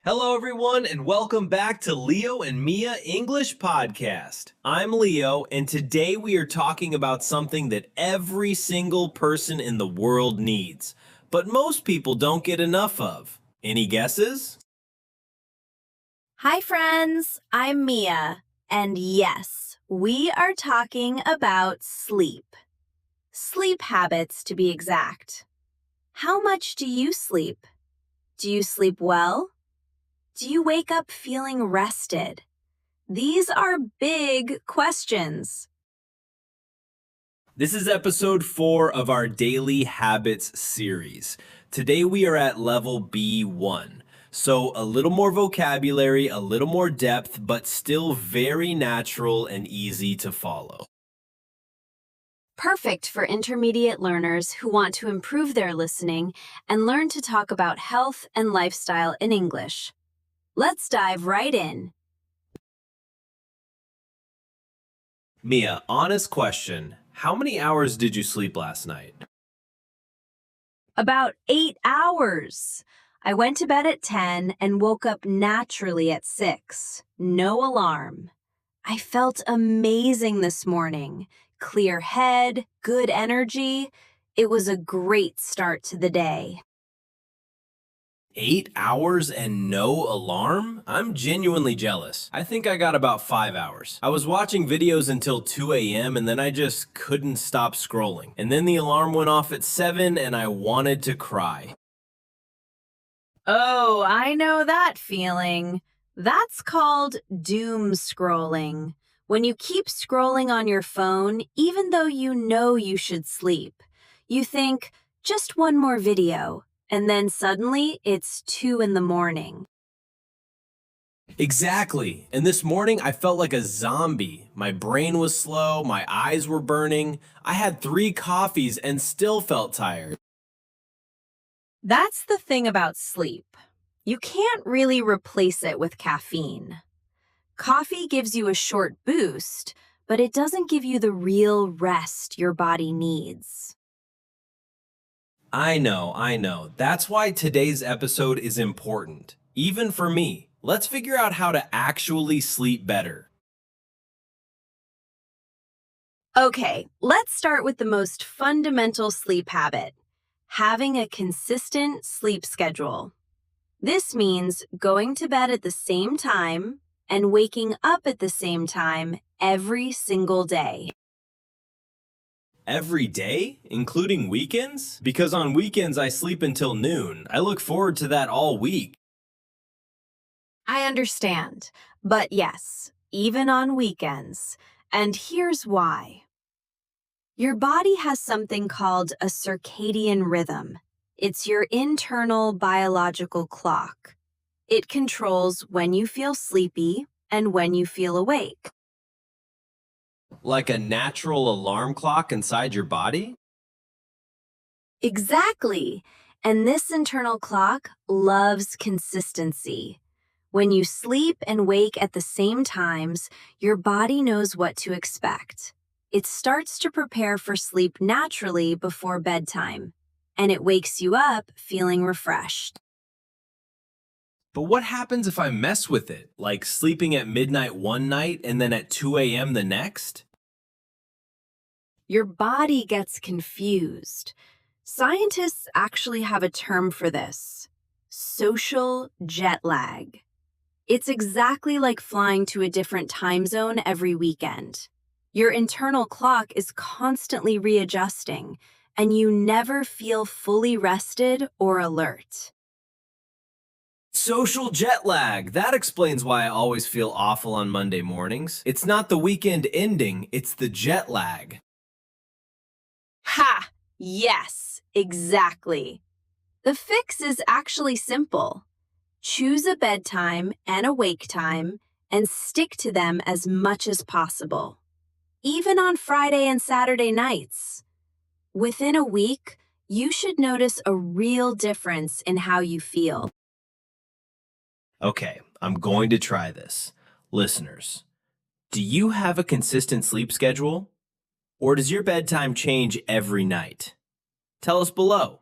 Hello, everyone, and welcome back to Leo and Mia English Podcast. I'm Leo, and today we are talking about something that every single person in the world needs, but most people don't get enough of. Any guesses? Hi, friends. I'm Mia. And yes, we are talking about sleep. Sleep habits, to be exact. How much do you sleep? Do you sleep well? Do you wake up feeling rested? These are big questions. This is episode 4 of our Daily Habits series. Today we are at level B1. So a little more vocabulary, a little more depth, but still very natural and easy to follow. Perfect for intermediate learners who want to improve their listening and learn to talk about health and lifestyle in English. Let's dive right in. Mia, honest question. How many hours did you sleep last night? About 8 hours. I went to bed at 10 and woke up naturally at 6. No alarm. I felt amazing this morning. Clear head, good energy. It was a great start to the day. 8 hours and no alarm? I'm genuinely jealous. I think I got about 5 hours. I was watching videos until 2 a.m. and then I just couldn't stop scrolling. And then the alarm went off at 7 and I wanted to cry. Oh, I know that feeling. That's called doom scrolling. When you keep scrolling on your phone, even though you know you should sleep, you think, just one more video, and then suddenly it's 2 in the morning. Exactly. And this morning I felt like a zombie. My brain was slow, my eyes were burning. I had 3 coffees and still felt tired. That's the thing about sleep. You can't really replace it with caffeine. Coffee gives you a short boost, but it doesn't give you the real rest your body needs. I know. That's why today's episode is important, even for me. Let's figure out how to actually sleep better. Okay, let's start with the most fundamental sleep habit, having a consistent sleep schedule. This means going to bed at the same time and waking up at the same time every single day. Every day, including weekends? Because on weekends I sleep until noon. I look forward to that all week. I understand, but yes, even on weekends. And here's why. Your body has something called a circadian rhythm. It's your internal biological clock. It controls when you feel sleepy and when you feel awake. Like a natural alarm clock inside your body? Exactly. And this internal clock loves consistency. When you sleep and wake at the same times, your body knows what to expect. It starts to prepare for sleep naturally before bedtime, and it wakes you up feeling refreshed. But what happens if I mess with it, like sleeping at midnight one night and then at 2 a.m. the next? Your body gets confused. Scientists actually have a term for this: social jet lag. It's exactly like flying to a different time zone every weekend. Your internal clock is constantly readjusting, and you never feel fully rested or alert. Social jet lag. That explains why I always feel awful on Monday mornings. It's not the weekend ending, it's the jet lag. Ha! Yes, exactly. The fix is actually simple. Choose a bedtime and a wake time and stick to them as much as possible, even on Friday and Saturday nights. Within a week, you should notice a real difference in how you feel. Okay, I'm going to try this. Listeners, do you have a consistent sleep schedule? Or does your bedtime change every night? Tell us below.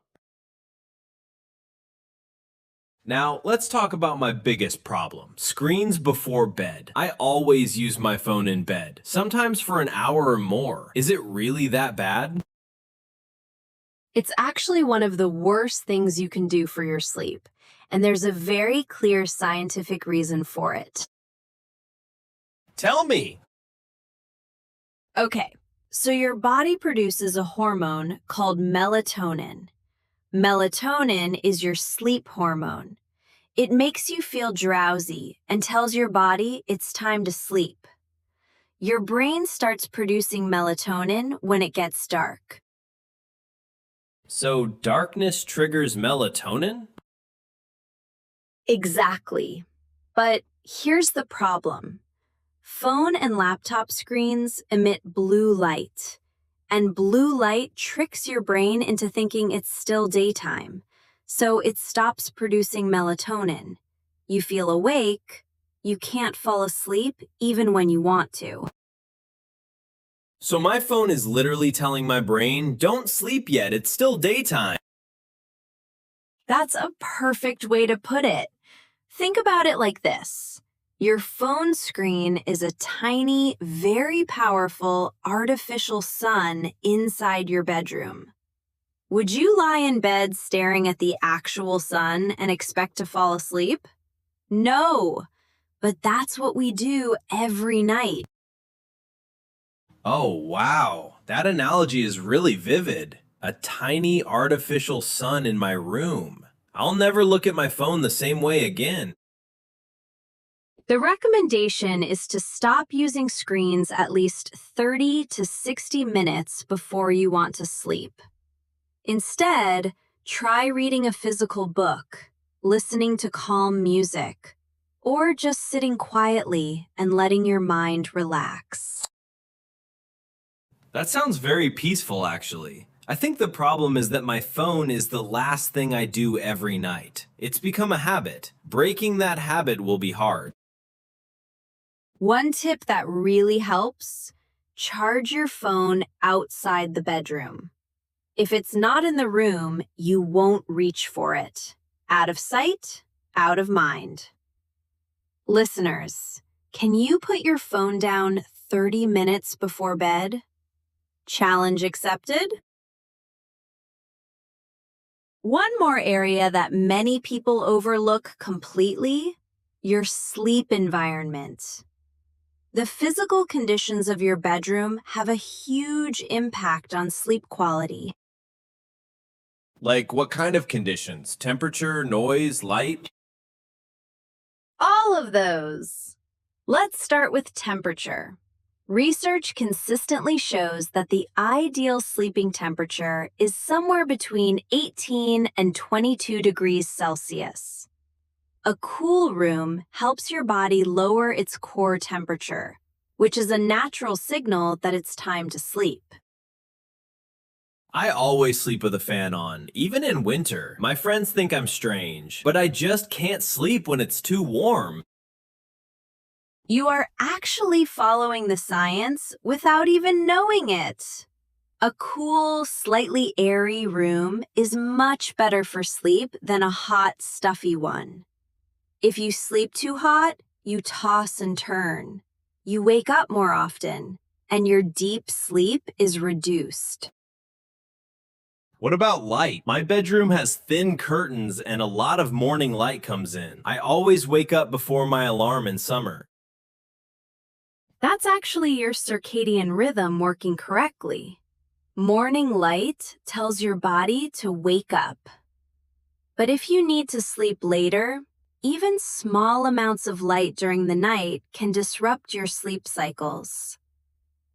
Now, let's talk about my biggest problem, screens before bed. I always use my phone in bed, sometimes for an hour or more. Is it really that bad? It's actually one of the worst things you can do for your sleep, and there's a very clear scientific reason for it. Tell me. Okay, so your body produces a hormone called melatonin. Melatonin is your sleep hormone. It makes you feel drowsy and tells your body it's time to sleep. Your brain starts producing melatonin when it gets dark. So darkness triggers melatonin? Exactly. But here's the problem. Phone and laptop screens emit blue light, and blue light tricks your brain into thinking it's still daytime, so it stops producing melatonin. You feel awake, you can't fall asleep even when you want to. So my phone is literally telling my brain, don't sleep yet, it's still daytime. That's a perfect way to put it. Think about it like this. Your phone screen is a tiny, very powerful artificial sun inside your bedroom. Would you lie in bed staring at the actual sun and expect to fall asleep? No, but that's what we do every night. Oh, wow. That analogy is really vivid. A tiny artificial sun in my room. I'll never look at my phone the same way again. The recommendation is to stop using screens at least 30 to 60 minutes before you want to sleep. Instead, try reading a physical book, listening to calm music, or just sitting quietly and letting your mind relax. That sounds very peaceful, actually. I think the problem is that my phone is the last thing I do every night. It's become a habit. Breaking that habit will be hard. One tip that really helps: charge your phone outside the bedroom. If it's not in the room, you won't reach for it. Out of sight, out of mind. Listeners, can you put your phone down 30 minutes before bed? Challenge accepted? One more area that many people overlook completely: your sleep environment. The physical conditions of your bedroom have a huge impact on sleep quality. Like what kind of conditions? Temperature, noise, light? All of those. Let's start with temperature. Research consistently shows that the ideal sleeping temperature is somewhere between 18 and 22 degrees Celsius. A cool room helps your body lower its core temperature, which is a natural signal that it's time to sleep. I always sleep with a fan on, even in winter. My friends think I'm strange, but I just can't sleep when it's too warm. You are actually following the science without even knowing it. A cool, slightly airy room is much better for sleep than a hot, stuffy one. If you sleep too hot, you toss and turn. You wake up more often, and your deep sleep is reduced. What about light? My bedroom has thin curtains and a lot of morning light comes in. I always wake up before my alarm in summer. That's actually your circadian rhythm working correctly. Morning light tells your body to wake up. But if you need to sleep later, even small amounts of light during the night can disrupt your sleep cycles.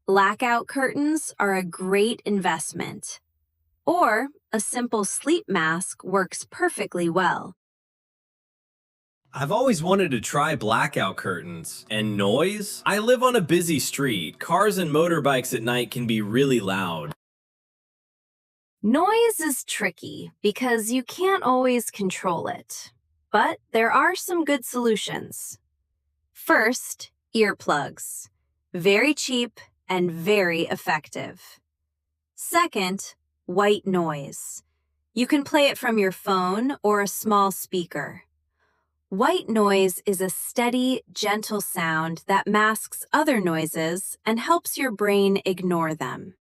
Blackout curtains are a great investment, or a simple sleep mask works perfectly well. I've always wanted to try blackout curtains. And noise? I live on a busy street. Cars and motorbikes at night can be really loud. Noise is tricky because you can't always control it, but there are some good solutions. First, earplugs. Very cheap and very effective. Second, white noise. You can play it from your phone or a small speaker. White noise is a steady, gentle sound that masks other noises and helps your brain ignore them.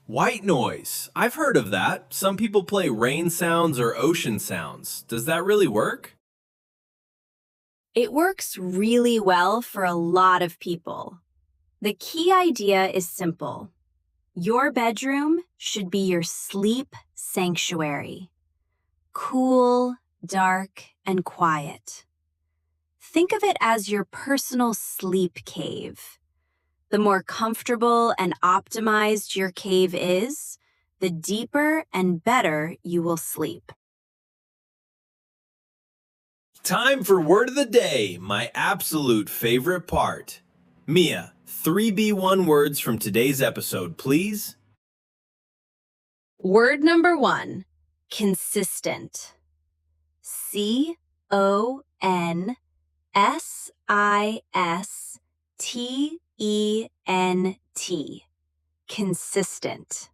White noise. I've heard of that. Some people play rain sounds or ocean sounds. Does that really work? It works really well for a lot of people. The key idea is simple. Your bedroom should be your sleep sanctuary. Cool, dark, and quiet. Think of it as your personal sleep cave. The more comfortable and optimized your cave is, the deeper and better you will sleep. Time for word of the day, my absolute favorite part. Mia, 3B1 words from today's episode, please. Word number 1, consistent. CONSISTENT. Consistent.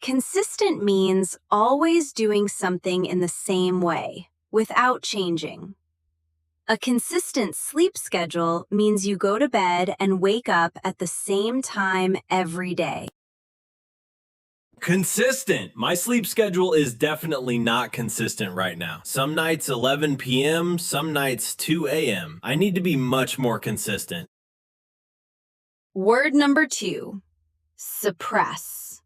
Consistent means always doing something in the same way, without changing. A consistent sleep schedule means you go to bed and wake up at the same time every day. Consistent. My sleep schedule is definitely not consistent right now. Some nights 11 p.m., some nights 2 a.m. I need to be much more consistent. Word number 2, suppress.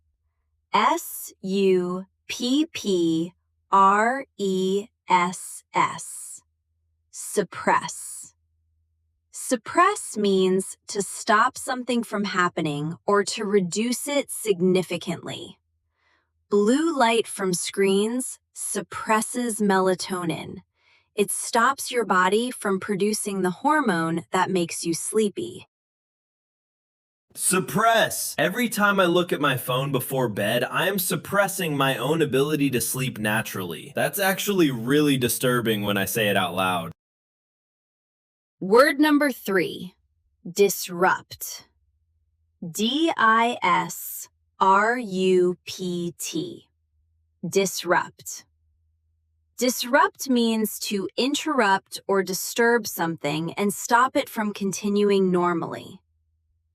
SUPPRESS. Suppress. Suppress means to stop something from happening or to reduce it significantly. Blue light from screens suppresses melatonin. It stops your body from producing the hormone that makes you sleepy. Suppress. Every time I look at my phone before bed, I am suppressing my own ability to sleep naturally. That's actually really disturbing when I say it out loud. Word number 3, disrupt. DISRUPT. Disrupt. Disrupt means to interrupt or disturb something and stop it from continuing normally.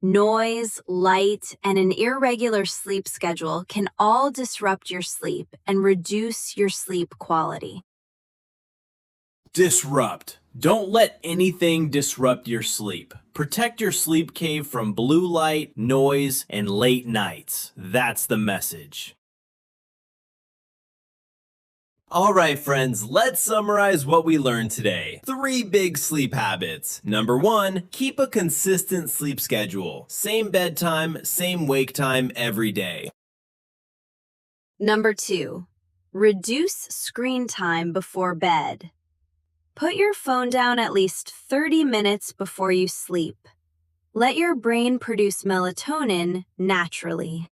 Noise, light, and an irregular sleep schedule can all disrupt your sleep and reduce your sleep quality. Disrupt. Don't let anything disrupt your sleep. Protect your sleep cave from blue light, noise, and late nights. That's the message. All right, friends, let's summarize what we learned today. 3 big sleep habits. Number 1, keep a consistent sleep schedule. Same bedtime, same wake time every day. Number 2, reduce screen time before bed. Put your phone down at least 30 minutes before you sleep. Let your brain produce melatonin naturally.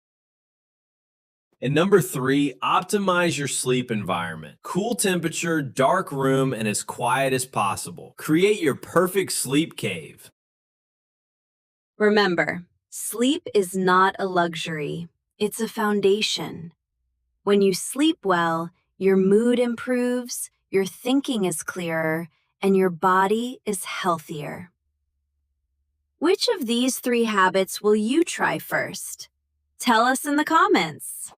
And number 3, optimize your sleep environment. Cool temperature, dark room, and as quiet as possible. Create your perfect sleep cave. Remember, sleep is not a luxury. It's a foundation. When you sleep well, your mood improves, your thinking is clearer, and your body is healthier. Which of these 3 habits will you try first? Tell us in the comments.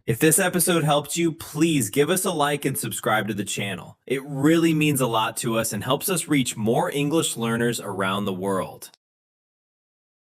If this episode helped you, please give us a like and subscribe to the channel. It really means a lot to us and helps us reach more English learners around the world.